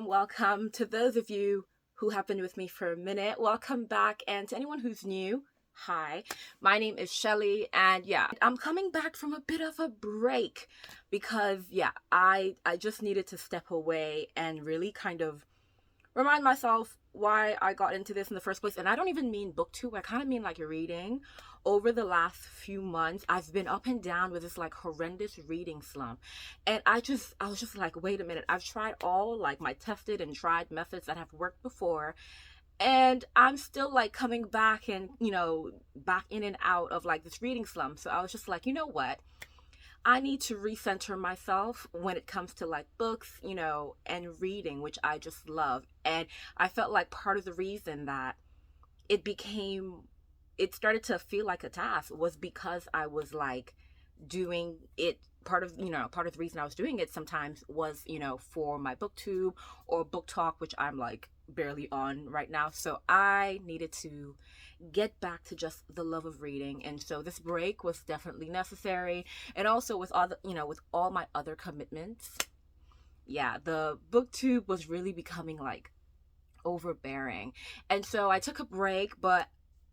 Welcome to those of you who have been with me for a minute. Welcome back, and to anyone who's new, hi. My name is Shelly, and yeah, I'm coming back from a bit of a break because I just needed to step away and really kind of remind myself why I got into this in the first place. And I don't even mean booktube, I kind of mean like reading. Over the last few months, I've been up and down with this like horrendous reading slump. And I was just like, wait a minute, I've tried all like my tested and tried methods that have worked before. And I'm still like coming back and, back in and out of like this reading slump. So I was just like, you know what? I need to recenter myself when it comes to like books, and reading, which I just love. And I felt like part of the reason that it became, it started to feel like a task was because I was like doing it. Part of the reason I was doing it sometimes was, for my booktube or booktok, which I'm like barely on right now. So I needed to get back to just the love of reading, and so this break was definitely necessary. And also with all the, with all my other commitments, the booktube was really becoming like overbearing. And so I took a break, but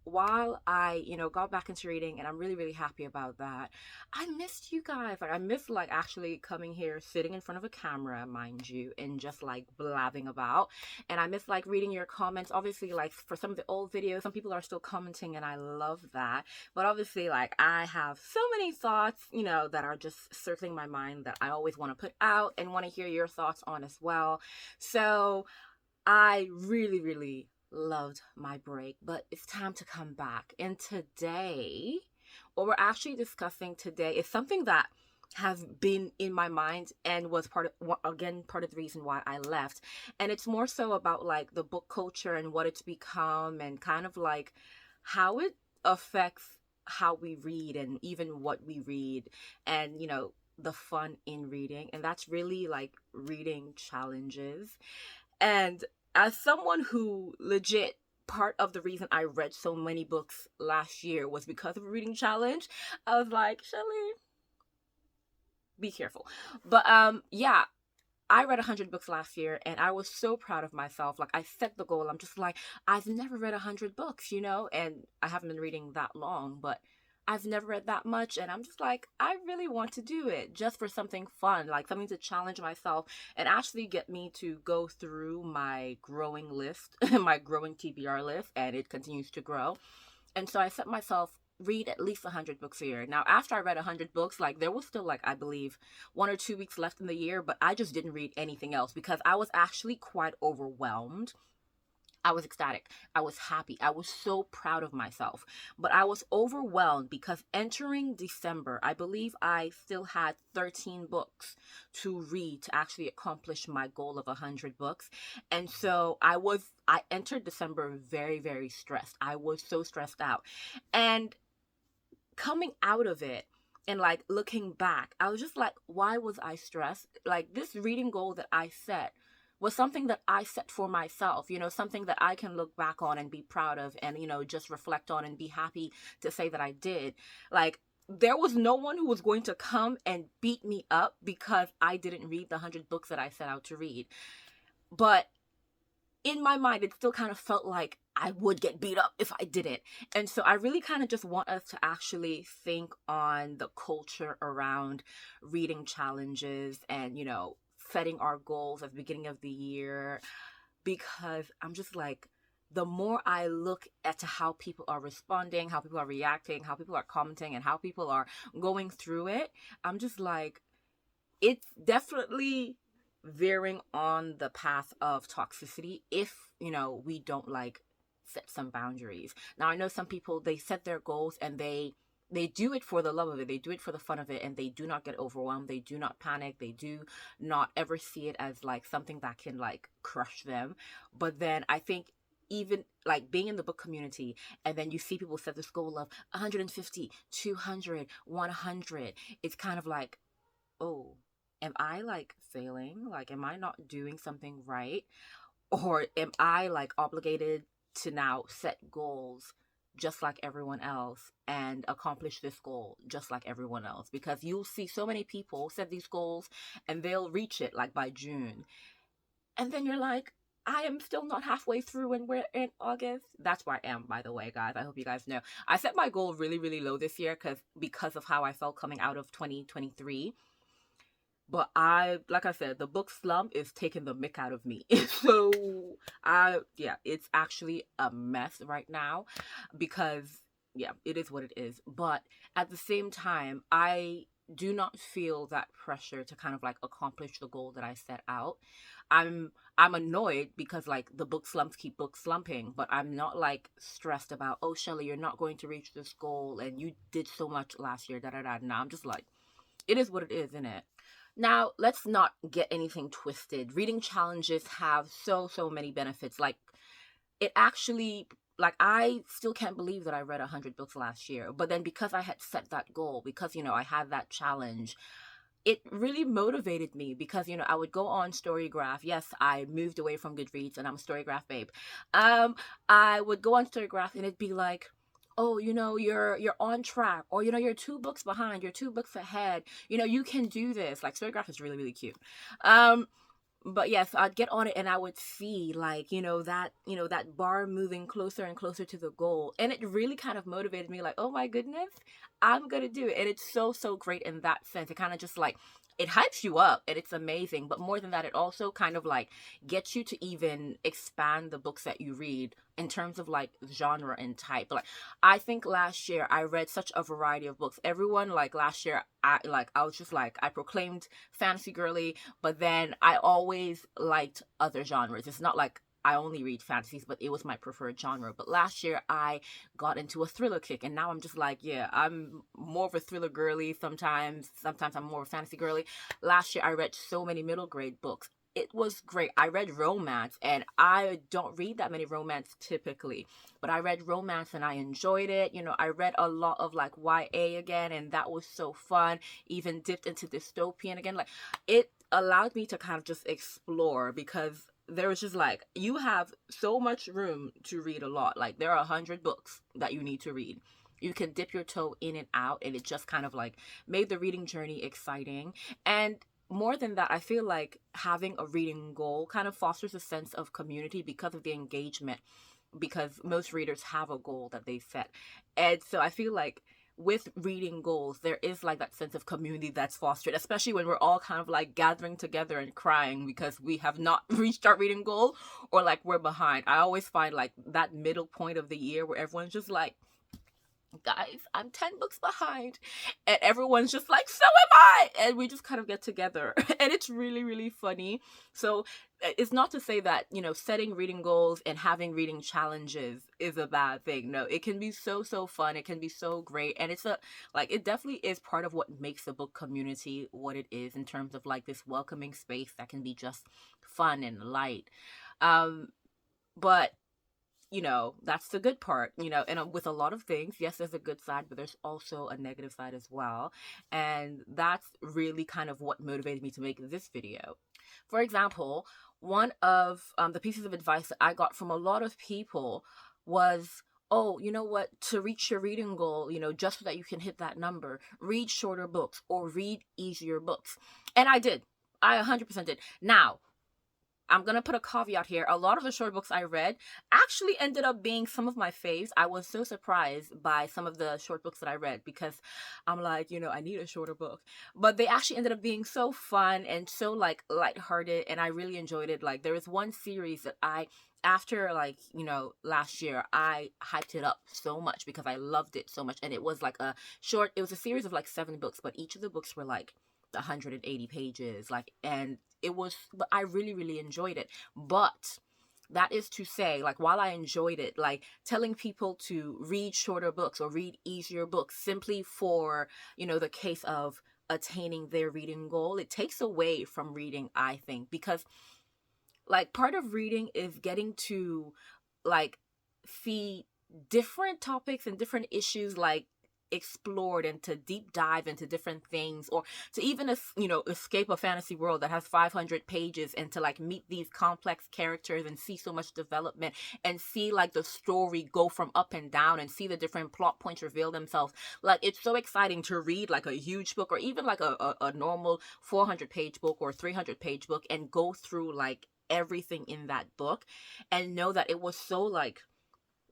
while I, got back into reading, and I'm really, really happy about that, I missed you guys. Like, I missed, like, actually coming here, sitting in front of a camera, mind you, and just, like, blabbing about. And I miss, like, reading your comments. Obviously, like, for some of the old videos, some people are still commenting, and I love that. But obviously, like, I have so many thoughts, that are just circling my mind that I always want to put out and want to hear your thoughts on as well. So I really, really loved my break, but it's time to come back. And today, what we're actually discussing today is something that has been in my mind and was part of the reason why I left. And it's more so about like the book culture and what it's become, and kind of like how it affects how we read and even what we read, and the fun in reading. And that's really like reading challenges. And as someone who legit, part of the reason I read so many books last year was because of a reading challenge, I was like, Shelly, be careful. But I read 100 books last year, and I was so proud of myself. Like, I set the goal. I'm just like, I've never read 100 books, and I haven't been reading that long, but I've never read that much. And I'm just like, I really want to do it just for something fun, like something to challenge myself and actually get me to go through my growing list, my growing TBR list, and it continues to grow. And so I set myself read at least 100 books a year. Now, after I read 100 books, like there was still like, I believe, 1 or 2 weeks left in the year, but I just didn't read anything else because I was actually quite overwhelmed. I was ecstatic. I was happy. I was so proud of myself. But I was overwhelmed because entering December, I believe I still had 13 books to read to actually accomplish my goal of 100 books. And so I entered December very, very stressed. I was so stressed out. And coming out of it, and like looking back, I was just like, why was I stressed? Like, this reading goal that I set was something that I set for myself, something that I can look back on and be proud of, and, just reflect on and be happy to say that I did. Like, there was no one who was going to come and beat me up because I didn't read the 100 books that I set out to read. But in my mind, it still kind of felt like I would get beat up if I didn't. And so I really kind of just want us to actually think on the culture around reading challenges and, setting our goals at the beginning of the year. Because I'm just like, the more I look at how people are responding, how people are reacting, how people are commenting, and how people are going through it, I'm just like, it's definitely veering on the path of toxicity if, we don't like set some boundaries. Now, I know some people, they set their goals and they do it for the love of it. They do it for the fun of it, and they do not get overwhelmed. They do not panic. They do not ever see it as like something that can like crush them. But then I think even like being in the book community, and then you see people set this goal of 150, 200, 100, it's kind of like, oh, am I like failing? Like, am I not doing something right? Or am I like obligated to now set goals just like everyone else and accomplish this goal just like everyone else, because you'll see so many people set these goals and they'll reach it like by June, and then you're like, I am still not halfway through and we're in August. That's where I am, by the way, guys. I hope you guys know. I set my goal really, really low this year because of how I felt coming out of 2023. But like I said, the book slump is taking the mick out of me. So yeah, it's actually a mess right now because, yeah, it is what it is. But at the same time, I do not feel that pressure to kind of like accomplish the goal that I set out. I'm annoyed because like the book slumps keep book slumping, but I'm not like stressed about, oh Shelly, you're not going to reach this goal and you did so much last year, da da da. No, I'm just like, it is what it is, isn't it? Now, let's not get anything twisted. Reading challenges have so many benefits. Like, it actually, like, I still can't believe that I read 100 books last year. But then because I had set that goal, because, I had that challenge, it really motivated me because, I would go on Storygraph. Yes, I moved away from Goodreads and I'm a Storygraph babe. I would go on Storygraph and it'd be like, oh, you're on track, or you're 2 books behind, you're 2 books ahead, you can do this. Like, Storygraph is really, really cute. But yes, I'd get on it and I would see like, that bar moving closer and closer to the goal. And it really kind of motivated me, like, oh my goodness, I'm gonna do it. And it's so great in that sense. It kind of just like, it hypes you up and it's amazing. But more than that, it also kind of like gets you to even expand the books that you read in terms of like genre and type. Like, I think last year I read such a variety of books. Everyone, like, last year I was just like, I proclaimed fantasy girly, but then I always liked other genres. It's not like I only read fantasies, but it was my preferred genre. But last year I got into a thriller kick, and now I'm just like, yeah, I'm more of a thriller girly sometimes. Sometimes I'm more of a fantasy girly. Last year I read so many middle grade books. It was great. I read romance, and I don't read that many romance typically, but I read romance and I enjoyed it. I read a lot of like YA again, and that was so fun. Even dipped into dystopian again. Like, it allowed me to kind of just explore, because there was just like, you have so much room to read a lot. Like, there are 100 books that you need to read. You can dip your toe in and out, and it just kind of like made the reading journey exciting. And more than that, I feel like having a reading goal kind of fosters a sense of community because of the engagement, because most readers have a goal that they set. And so I feel like with reading goals, there is like that sense of community that's fostered, especially when we're all kind of like gathering together and crying because we have not reached our reading goal, or like we're behind. I always find like that middle point of the year where everyone's just like, guys, I'm 10 books behind, and everyone's just like, so am I, and we just kind of get together and it's really, really funny. So it's not to say that setting reading goals and having reading challenges is a bad thing. No, it can be so fun, it can be so great, and it definitely is part of what makes the book community what it is, in terms of like this welcoming space that can be just fun and light. But that's the good part, and with a lot of things, yes, there's a good side, but there's also a negative side as well. And that's really kind of what motivated me to make this video. For example, one of the pieces of advice that I got from a lot of people was, oh, you know what, to reach your reading goal, just so that you can hit that number, read shorter books or read easier books. And I did. I 100% did. Now, I'm going to put a caveat here. A lot of the short books I read actually ended up being some of my faves. I was so surprised by some of the short books that I read, because I'm like, I need a shorter book. But they actually ended up being so fun and so like lighthearted, and I really enjoyed it. Like, there was one series that after last year, I hyped it up so much because I loved it so much. And it was like it was a series of like 7 books, but each of the books were like 180 pages, but I really enjoyed it. But that is to say, like, while I enjoyed it, like, telling people to read shorter books or read easier books simply for the case of attaining their reading goal, it takes away from reading, I think, because like part of reading is getting to like see different topics and different issues like explored and to deep dive into different things, or to even escape a fantasy world that has 500 pages and to like meet these complex characters and see so much development and see like the story go from up and down and see the different plot points reveal themselves. Like, it's so exciting to read like a huge book, or even like a normal 400-page book or 300-page book, and go through like everything in that book and know that it was so like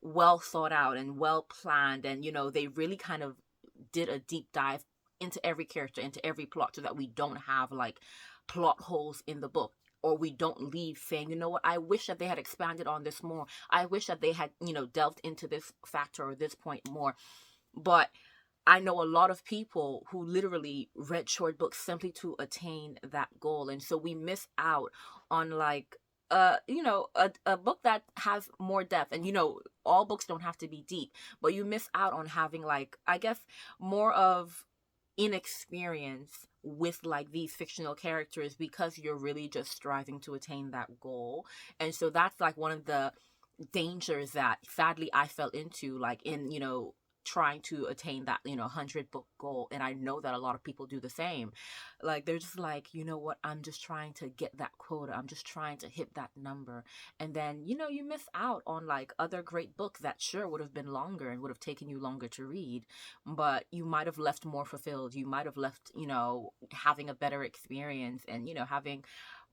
well thought out and well planned, and they really kind of did a deep dive into every character, into every plot, so that we don't have like plot holes in the book, or we don't leave saying, you know what, I wish that they had expanded on this more, I wish that they had delved into this factor or this point more. But I know a lot of people who literally read short books simply to attain that goal. And so we miss out on like a book that has more depth. And all books don't have to be deep, but you miss out on having like, I guess, more of inexperience with like these fictional characters, because you're really just striving to attain that goal. And so that's like one of the dangers that sadly I fell into, like in trying to attain that 100 book goal. And I know that a lot of people do the same. Like, they're just like, you know what, I'm just trying to get that quota, I'm just trying to hit that number. And then you miss out on like other great books that sure would have been longer and would have taken you longer to read, but you might have left more fulfilled, you might have left having a better experience, and having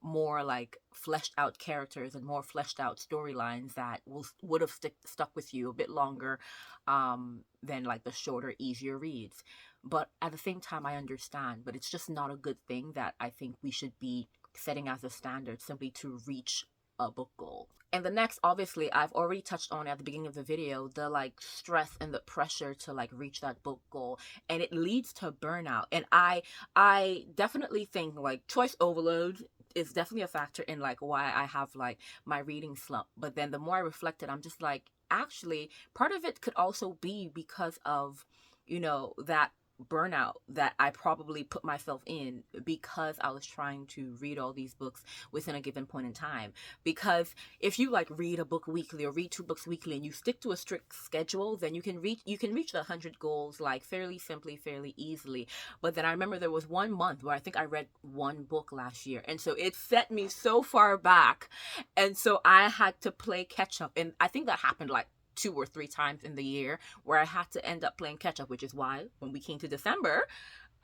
more like fleshed out characters and more fleshed out storylines that would have stuck with you a bit longer than like the shorter, easier reads. But at the same time, I understand, but it's just not a good thing that I think we should be setting as a standard simply to reach a book goal. And the next, obviously, I've already touched on at the beginning of the video, the like stress and the pressure to like reach that book goal, and it leads to burnout. And I definitely think like choice overload is definitely a factor in like why I have like my reading slump. But then the more I reflected, I'm just like, actually, part of it could also be because of that burnout that I probably put myself in, because I was trying to read all these books within a given point in time. Because if you like read a book weekly or read 2 books weekly and you stick to a strict schedule, then you can reach the 100 goals like fairly simply, fairly easily. But then I remember there was one month where I think I read 1 book last year, and so it set me so far back, and so I had to play catch up. And I think that happened like 2 or 3 times in the year where I had to end up playing catch up, which is why when we came to December,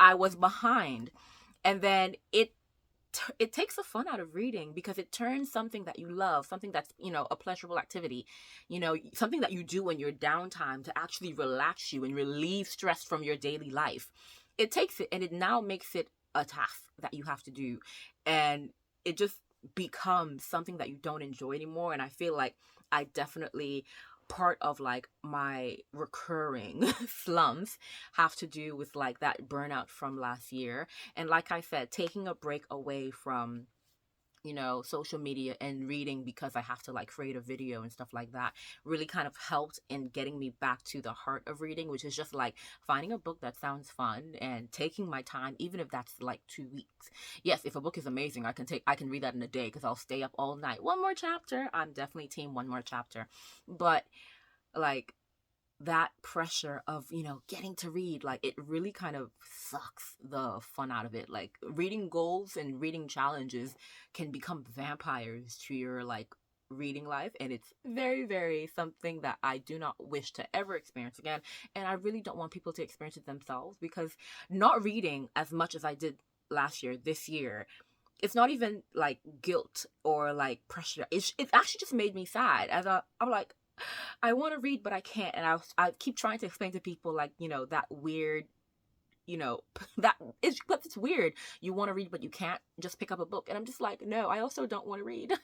I was behind. And then it takes the fun out of reading, because it turns something that you love, something that's a pleasurable activity, something that you do in your downtime to actually relax you and relieve stress from your daily life. It takes it and it now makes it a task that you have to do, and it just becomes something that you don't enjoy anymore. And I feel like I definitely, part of like my recurring slumps have to do with like that burnout from last year. And like I said, taking a break away from social media and reading, because I have to like create a video and stuff like that, really kind of helped in getting me back to the heart of reading, which is just like finding a book that sounds fun and taking my time, even if that's like 2 weeks. Yes, if a book is amazing, I can read that in a day, because I'll stay up all night. 1 more chapter. I'm definitely team 1 more chapter. But like, that pressure of getting to read, like, it really kind of sucks the fun out of it. Like, reading goals and reading challenges can become vampires to your like reading life, and it's very, very something that I do not wish to ever experience again. And I really don't want people to experience it themselves, because not reading as much as I did last year, this year, it's not even like guilt or like pressure. It actually just made me sad, as I'm like, I want to read, but I can't. And I keep trying to explain to people, like, that weird, but it's weird. You want to read, but you can't just pick up a book. And I'm just like, no, I also don't want to read.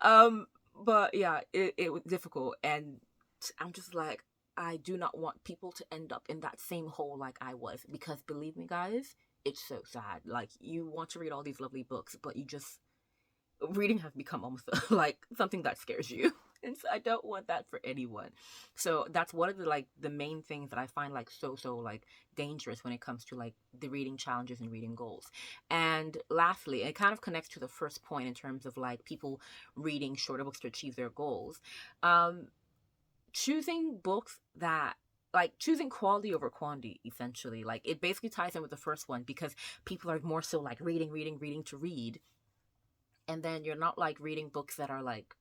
But yeah, it was difficult. And I'm just like, I do not want people to end up in that same hole like I was, because believe me, guys, it's so sad. Like, you want to read all these lovely books, but reading has become almost like something that scares you. And so I don't want that for anyone. So that's one of the main things that I find like so like dangerous when it comes to like the reading challenges and reading goals. And lastly, it kind of connects to the first point in terms of like people reading shorter books to achieve their goals. Choosing books that like choosing quality over quantity, essentially. Like it basically ties in with the first one, because people are more so like reading to read, and then you're not like reading books that are like,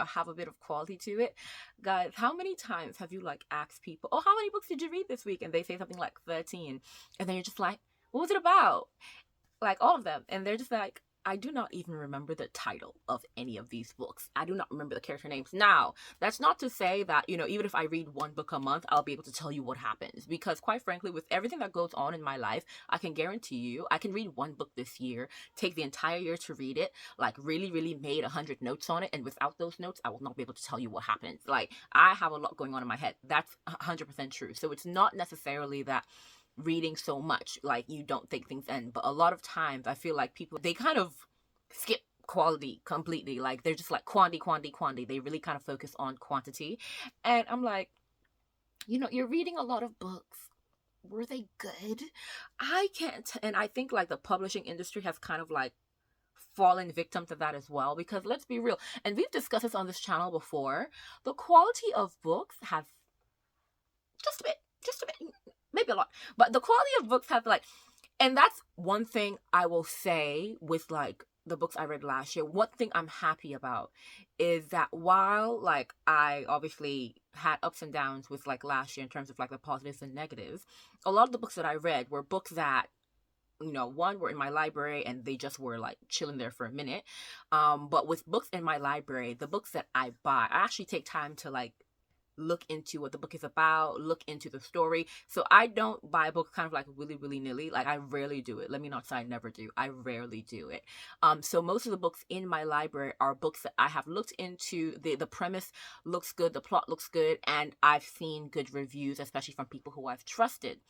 have a bit of quality to it. Guys, how many times have you like asked people, oh, how many books did you read this week? And they say something like 13. And then you're just like, what was it about? Like all of them. And they're just like, I do not even remember the title of any of these books. I do not remember the character names. Now, that's not to say that, even if I read one book a month, I'll be able to tell you what happens. Because quite frankly, with everything that goes on in my life, I can guarantee you, I can read one book this year, take the entire year to read it, like really, really made 100 notes on it. And without those notes, I will not be able to tell you what happens. Like, I have a lot going on in my head. That's 100% true. So it's not necessarily that reading so much like you don't think things in, but a lot of times I feel like people, they kind of skip quality completely. Like they're just like quantity. They really kind of focus on quantity, and I'm like, you're reading a lot of books, were they good? I can't. And I think like the publishing industry has kind of like fallen victim to that as well, because let's be real, and we've discussed this on this channel before, the quality of books have just a bit, maybe a lot, but the quality of books have like, and that's one thing I will say with like the books I read last year. One thing I'm happy about is that while like I obviously had ups and downs with like last year in terms of like the positives and negatives, a lot of the books that I read were books that, one, were in my library and they just were like chilling there for a minute. But with books in my library, the books that I buy, I actually take time to like look into what the book is about, look into the story. So I don't buy books kind of like willy nilly. Like I rarely do it. Let me not say I never do. I rarely do it. So most of the books in my library are books that I have looked into. The premise looks good, the plot looks good, and I've seen good reviews, especially from people who I've trusted.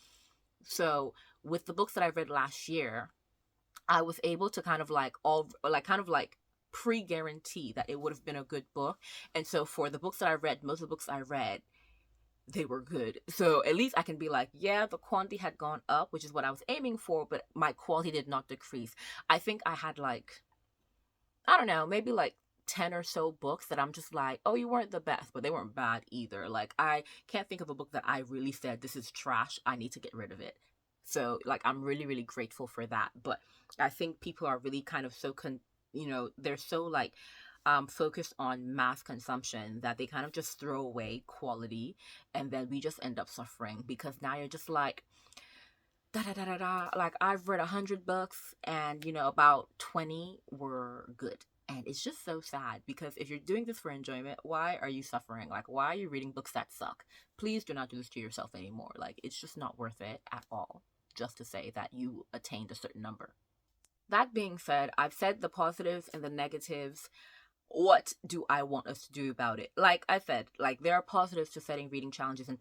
So with the books that I read last year, I was able to kind of like pre-guarantee that it would have been a good book. And so for the books that I read, most of the books I read, they were good. So at least I can be like, yeah, the quantity had gone up, which is what I was aiming for, but my quality did not decrease. I think I had like, I don't know, maybe like 10 or so books that I'm just like, oh, you weren't the best, but they weren't bad either. Like I can't think of a book that I really said, this is trash, I need to get rid of it. So like I'm really, really grateful for that. But I think people are really kind of they're so like focused on mass consumption that they kind of just throw away quality, and then we just end up suffering, because now you're just like da da da da da. Like I've read 100 books, and about 20 were good. And it's just so sad, because if you're doing this for enjoyment, why are you suffering? Like, why are you reading books that suck? Please do not do this to yourself anymore. Like, it's just not worth it at all, just to say that you attained a certain number. That being said, I've said the positives and the negatives. What do I want us to do about it? Like I said, like there are positives to setting reading challenges and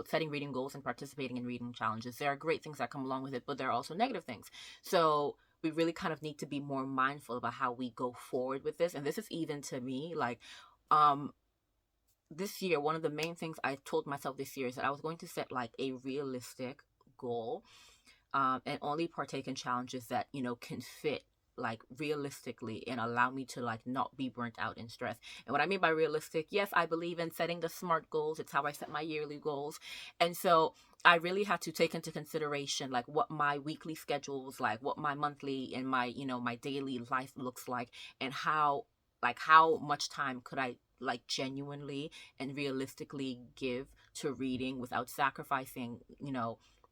setting reading goals and participating in reading challenges. There are great things that come along with it, but there are also negative things. So we really kind of need to be more mindful about how we go forward with this. And this is even to me, like, this year, one of the main things I told myself this year is that I was going to set like a realistic goal, and only partake in challenges that, can fit like realistically and allow me to like not be burnt out and stressed. And what I mean by realistic, yes, I believe in setting the SMART goals. It's how I set my yearly goals. And so I really had to take into consideration like what my weekly schedules, like what my monthly and my, my daily life looks like, and how much time could I like genuinely and realistically give to reading without sacrificing,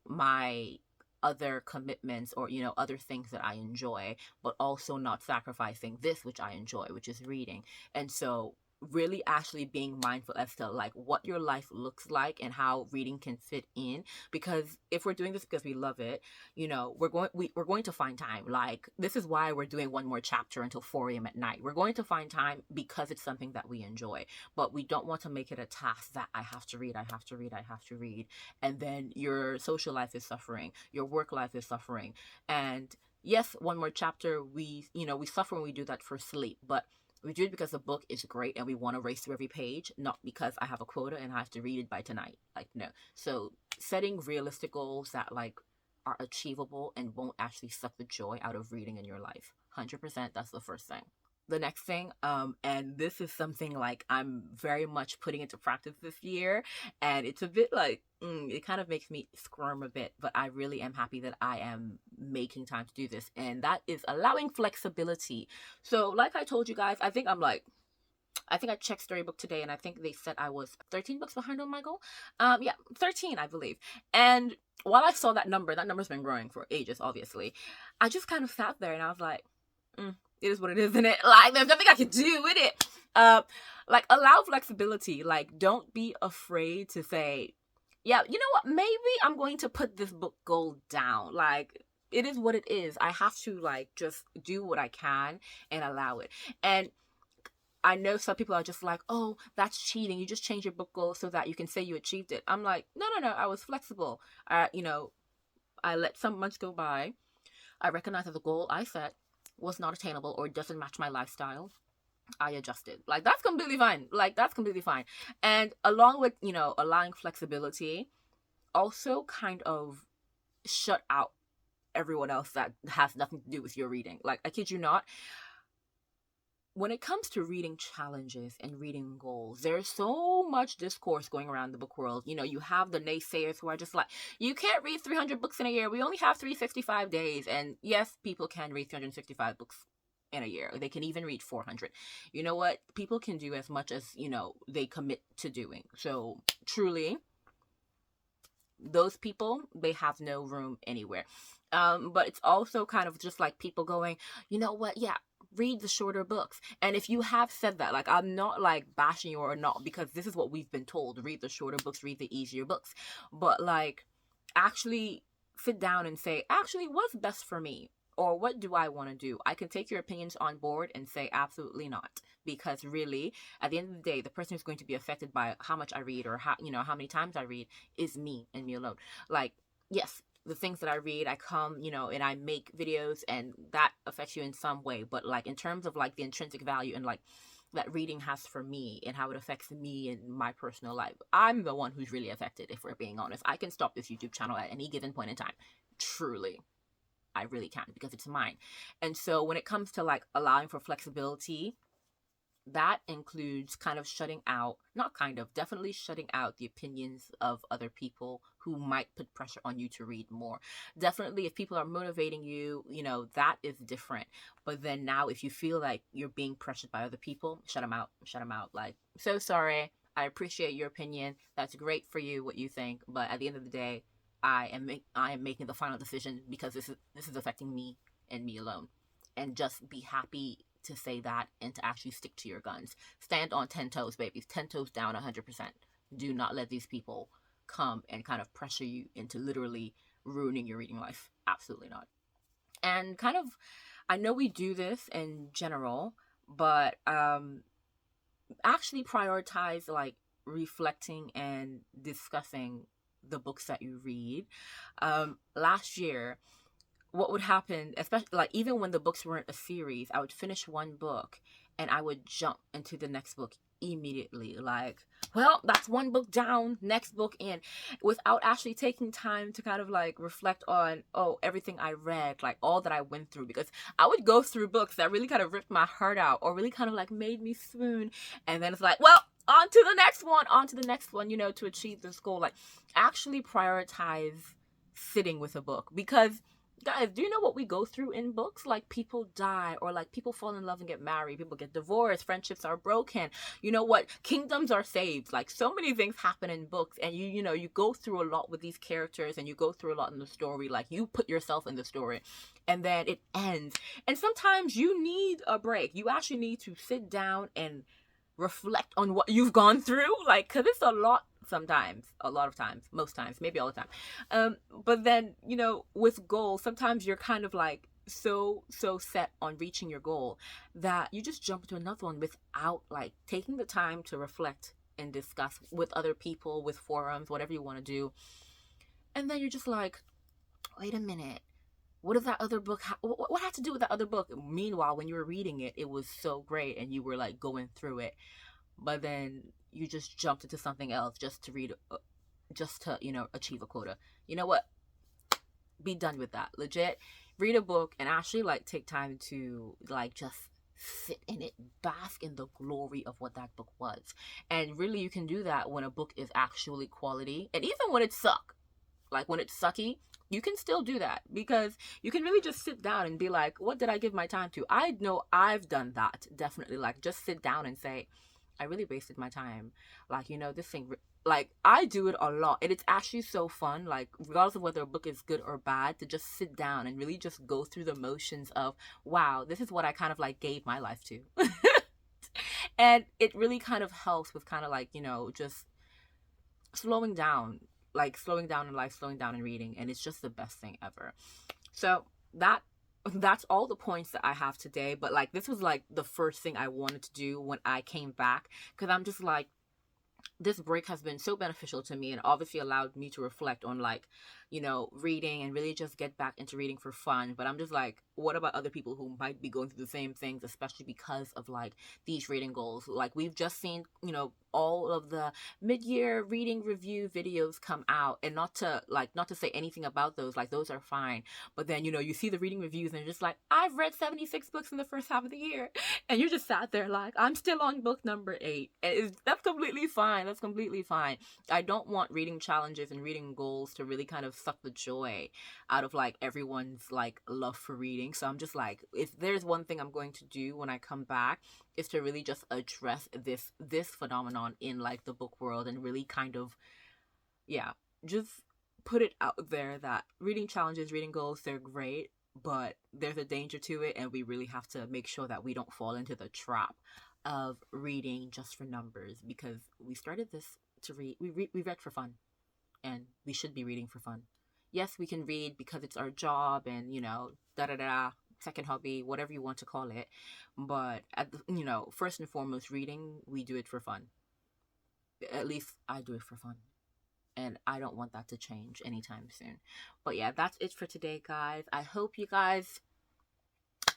my other commitments or other things that I enjoy, but also not sacrificing this which I enjoy, which is reading. And so really actually being mindful as to like what your life looks like and how reading can fit in, because if we're doing this because we love it, we're going to find time. Like this is why we're doing one more chapter until 4 a.m. at night. We're going to find time because it's something that we enjoy, but we don't want to make it a task that I have to read, and then your social life is suffering, your work life is suffering. And yes, one more chapter, we suffer when we do that for sleep, but we do it because the book is great and we want to race through every page, not because I have a quota and I have to read it by tonight. Like, no. So setting realistic goals that like are achievable and won't actually suck the joy out of reading in your life. 100%, that's the first thing. the next thing, and this is something like I'm very much putting into practice this year, and it's a bit like it kind of makes me squirm a bit, but I really am happy that I am making time to do this, and that is allowing flexibility. So like I told you guys, I think I checked Storybook today, and I think they said I was 13 books behind on my goal. Yeah, 13, I believe. And while I saw that number's been growing for ages, obviously. I just kind of sat there and I was like, it is what it is, isn't it? Like, there's nothing I can do with it. Like, allow flexibility. Like, don't be afraid to say, yeah, you know what? Maybe I'm going to put this book goal down. Like, it is what it is. I have to, like, just do what I can and allow it. And I know some people are just like, oh, that's cheating. You just change your book goal so that you can say you achieved it. I'm like, no. I was flexible. I let some months go by. I recognized that the goal I set was not attainable or doesn't match my lifestyle. I adjusted. Like, that's completely fine. And along with, allowing flexibility, also kind of shut out everyone else that has nothing to do with your reading. Like, I kid you not. When it comes to reading challenges and reading goals, there's so much discourse going around the book world. You have the naysayers who are just like, you can't read 300 books in a year. We only have 365 days. And yes, people can read 365 books in a year. They can even read 400. You know what? People can do as much as, they commit to doing. So truly, those people, they have no room anywhere. But it's also kind of just like people going, you know what? Yeah, read the shorter books. And if you have said that, like, I'm not like bashing you or not, because this is what we've been told: read the shorter books, read the easier books. But like, actually sit down and say, actually, what's best for me, or what do I want to do? I can take your opinions on board and say absolutely not, because really, at the end of the day, the person who's going to be affected by how much I read or how many times I read is me and me alone. Like, yes, the things that I read, I come, and I make videos, and that affects you in some way. But like, in terms of like the intrinsic value and like that reading has for me and how it affects me in my personal life, I'm the one who's really affected, if we're being honest. I can stop this YouTube channel at any given point in time. Truly, I really can, because it's mine. And so when it comes to like allowing for flexibility, that includes kind of definitely shutting out the opinions of other people who might put pressure on you to read more. Definitely, if people are motivating you, that is different. But then now, if you feel like you're being pressured by other people, shut them out. Like, so sorry. I appreciate your opinion. That's great for you, what you think. But at the end of the day, I am making the final decision, because this is affecting me and me alone. And just be happy to say that and to actually stick to your guns. Stand on 10 toes, babies. 10 toes down, 100%. Do not let these people come and kind of pressure you into literally ruining your reading life. Absolutely not. And kind of, I know we do this in general, but actually prioritize like reflecting and discussing the books that you read. Last year, what would happen, especially like even when the books weren't a series, I would finish one book and I would jump into the next book immediately. Like, well, that's one book down, next book in, without actually taking time to kind of like reflect on, everything I read, like all that I went through. Because I would go through books that really kind of ripped my heart out or really kind of like made me swoon, and then it's like, well, on to the next one, to achieve this goal. Like, actually prioritize sitting with a book. Because guys, do you know what we go through in books? Like, people die, or like people fall in love and get married, people get divorced, friendships are broken, kingdoms are saved. Like, so many things happen in books, and you go through a lot with these characters, and you go through a lot in the story. Like, you put yourself in the story, and then it ends. And sometimes you need a break. You actually need to sit down and reflect on what you've gone through, like, because it's a lot of times, most times, maybe all the time. But then, with goals, sometimes you're kind of like so set on reaching your goal that you just jump into another one without like taking the time to reflect and discuss with other people, with forums, whatever you want to do. And then you're just like, wait a minute, what does that other book what had to do with that other book? Meanwhile, when you were reading it, it was so great and you were like going through it, but then you just jumped into something else just to read, just to achieve a quota. You know what? Be done with that. Legit, read a book and actually like take time to like just sit in it, bask in the glory of what that book was. And really, you can do that when a book is actually quality, and even when it suck, like when it's sucky, you can still do that, because you can really just sit down and be like, what did I give my time to? I know I've done that, definitely. Like, just sit down and say, I really wasted my time. Like, this thing, like, I do it a lot, and it's actually so fun, like, regardless of whether a book is good or bad, to just sit down and really just go through the motions of, wow, this is what I kind of like gave my life to. And it really kind of helps with kind of like, just slowing down, like slowing down in life, slowing down in reading, and it's just the best thing ever. So that's all the points that I have today. But like, this was like the first thing I wanted to do when I came back, because I'm just like, this break has been so beneficial to me, and obviously allowed me to reflect on, like, reading, and really just get back into reading for fun. But I'm just like, what about other people who might be going through the same things, especially because of like these reading goals? Like, we've just seen, all of the mid-year reading review videos come out, and not to say anything about those, like, those are fine. But then, you see the reading reviews and you're just like, I've read 76 books in the first half of the year, and you're just sat there like, I'm still on book number 8. And that's completely fine. That's completely fine. I don't want reading challenges and reading goals to really kind of suck the joy out of like everyone's like love for reading. So I'm just like, if there's one thing I'm going to do when I come back, is to really just address this phenomenon in like the book world, and really kind of, yeah, just put it out there that reading challenges, reading goals, they're great, but there's a danger to it, and we really have to make sure that we don't fall into the trap of reading just for numbers, because we started this to read. We read for fun, and we should be reading for fun. Yes, we can read because it's our job, and da da da, second hobby, whatever you want to call it. But first and foremost, reading, we do it for fun. At least I do it for fun, and I don't want that to change anytime soon. But yeah, that's it for today, guys. I hope you guys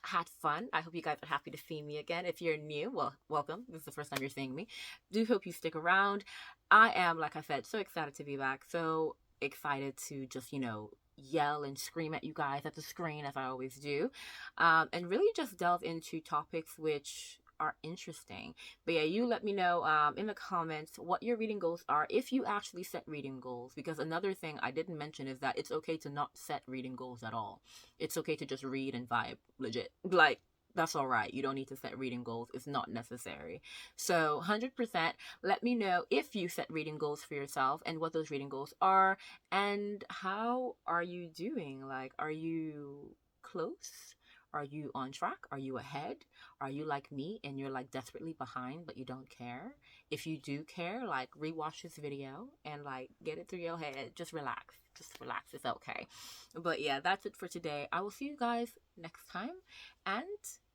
had fun. I hope you guys are happy to see me again. If you're new, well, welcome. This is the first time you're seeing me. Do hope you stick around. I am, like I said, so excited to be back. So excited to just, yell and scream at you guys at the screen, as I always do. And really just delve into topics which are interesting. But yeah, you let me know in the comments what your reading goals are, if you actually set reading goals. Because another thing I didn't mention is that it's okay to not set reading goals at all. It's okay to just read and vibe, legit. Like, that's all right. You don't need to set reading goals. It's not necessary. So 100%, let me know if you set reading goals for yourself, and what those reading goals are, and how are you doing? Like, are you close? Are you on track? Are you ahead? Are you like me and you're like desperately behind but you don't care? If you do care, like, rewatch this video and like get it through your head. Just relax. Just relax. It's okay. But yeah, that's it for today. I will see you guys next time. And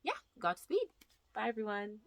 yeah, Godspeed. Bye, everyone.